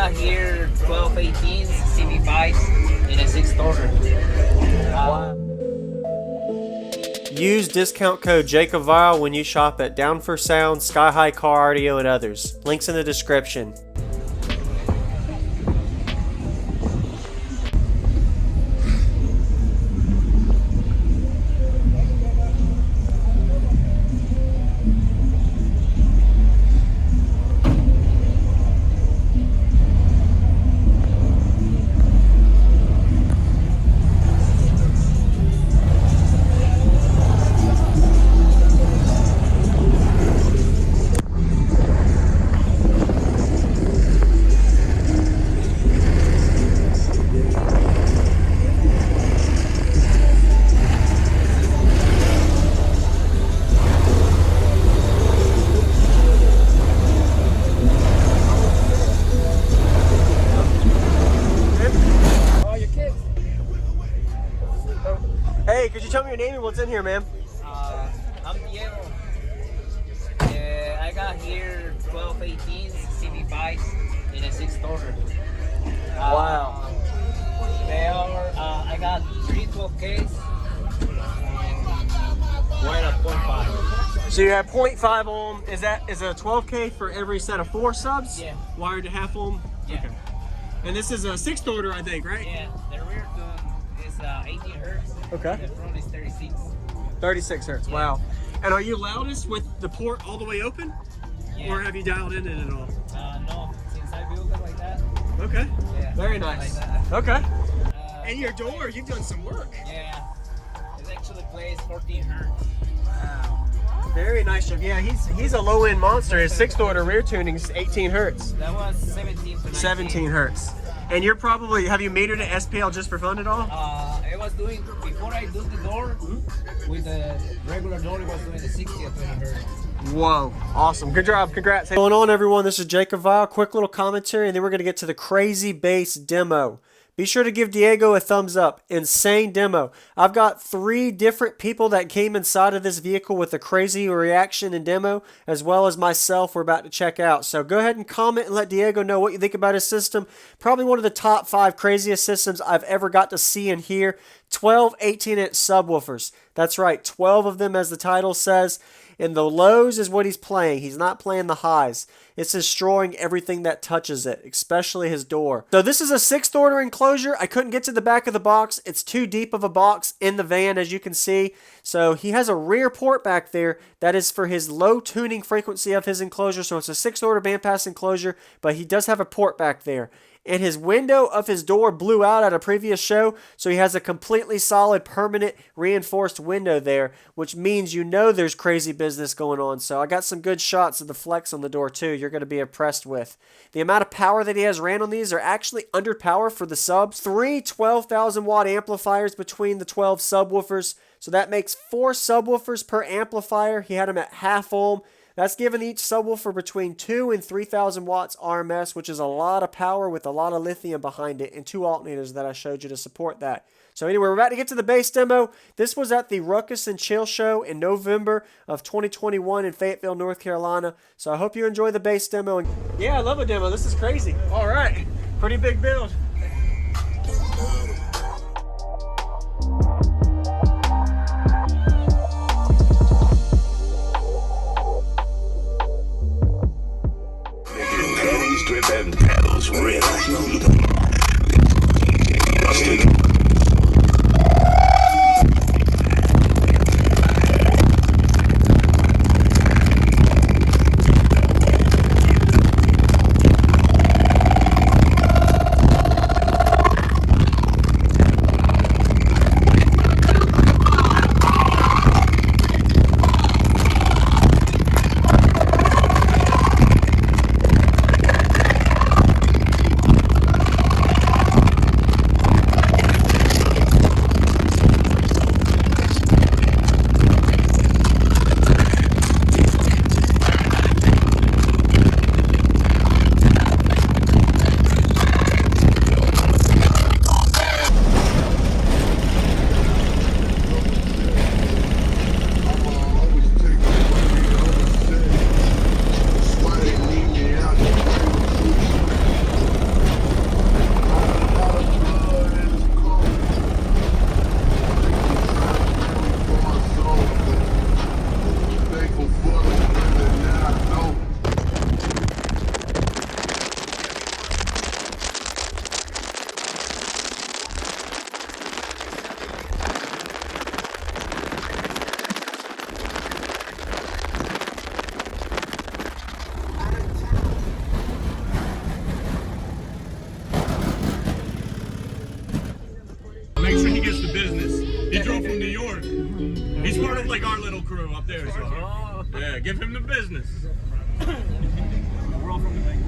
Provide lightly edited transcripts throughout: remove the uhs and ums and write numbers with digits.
got here 12 18s, CB5s, in a 6-door. Use discount code JACOBVILE when you shop at Down for Sound, Sky High Car Audio, and others. Links in the description. Hey, could you tell me your name and what's in here, ma'am? I'm Diego. I got here 12 18s, CB5s, in a 6-door. Wow. They are, I got 3 12Ks and one at 0.5. So you have 0.5 ohm. Is a 12K for every set of 4 subs? Yeah. Wired to half ohm? Yeah. Okay. And this is a 6-door, I think, right? Yeah, the rear tune is 18 hertz. Okay. The front is 36. 36 hertz, Yeah. wow. And are you loudest with the port all the way open? Yeah. Or have you dialed in it at all? No, since I built it like that. Okay. Yeah. Very like nice. that. Okay. And your door, you've done some work. Yeah. It actually plays 14 hertz. Wow. Very nice job. Yeah, he's a low-end monster. His 6-door to rear tuning is 18 hertz. That was 17 to 19. 17 hertz. And you're probably, have you metered it SPL just for fun at all? I was doing, before I do the door, with the regular door, it was doing the 60 or 20 hertz. Whoa, awesome. Good job, congrats. What's going on, everyone? This is Jacob Vile. Quick little commentary, and then we're going to get to the crazy bass demo. Be sure to give Diego a thumbs up. Insane demo. I've got 3 different people that came inside of this vehicle with a crazy reaction and demo, as well as myself we're about to check out. So go ahead and comment and let Diego know what you think about his system. Probably one of the top 5 craziest systems I've ever got to see and hear. 12 18-inch subwoofers. That's right, 12 of them as the title says. And the lows is what he's playing. He's not playing the highs. It's destroying everything that touches it, especially his door. So this is a 6-door enclosure. I couldn't get to the back of the box. It's too deep of a box in the van, as you can see. So he has a rear port back there that is for his low tuning frequency of his enclosure. So it's a 6-door bandpass enclosure, but he does have a port back there. And his window of his door blew out at a previous show, so he has a completely solid, permanent, reinforced window there, which means you know there's crazy business going on. So I got some good shots of the flex on the door too you're going to be impressed with. The amount of power that he has ran on these are actually under power for the subs. 3 12,000 watt amplifiers between the 12 subwoofers, so that makes 4 subwoofers per amplifier. He had them at half ohm. That's giving each subwoofer between 2 and 3,000 watts RMS, which is a lot of power with a lot of lithium behind it, and 2 alternators that I showed you to support that. So anyway, we're about to get to the bass demo. This was at the Ruckus and Chill show in November of 2021 in Fayetteville, North Carolina. So I hope you enjoy the bass demo. Yeah, I love a demo. This is crazy. All right. Pretty big build. Driven pedals really. part of like our little crew up there. So. Yeah, give him the business. We're all from the bank.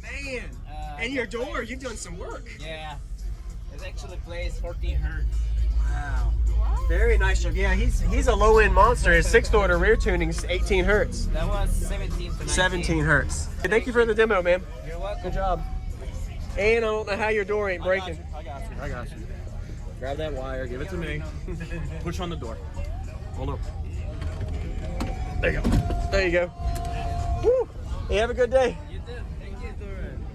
Man, and your door, you've done some work. Yeah, it actually plays 14 hertz. Wow. Very nice job. Yeah, he's a low-end monster. His 6th order rear tuning's 18 hertz. That was 17 to 19. 17 hertz. Hey, thank you for the demo, man. You're welcome. Good job. And I don't know how your door ain't breaking. I got you. Grab that wire, give it to me. Push on the door. Hold up. There you go. There you go. Woo. Hey, have a good day. You too. Thank you, Doran.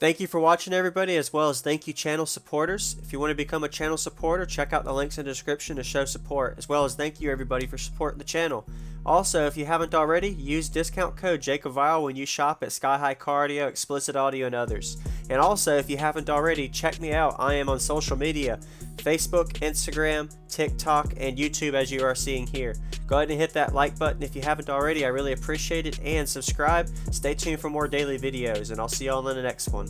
Thank you for watching, everybody, as well as thank you channel supporters. If you want to become a channel supporter, check out the links in the description to show support, as well as thank you everybody for supporting the channel. Also, if you haven't already, use discount code JACOBVILE when you shop at Sky High Cardio, Explicit Audio, and others. And also, if you haven't already, check me out. I am on social media, Facebook, Instagram, TikTok, and YouTube, as you are seeing here. Go ahead and hit that like button if you haven't already. I really appreciate it. And subscribe. Stay tuned for more daily videos, and I'll see you all in the next one.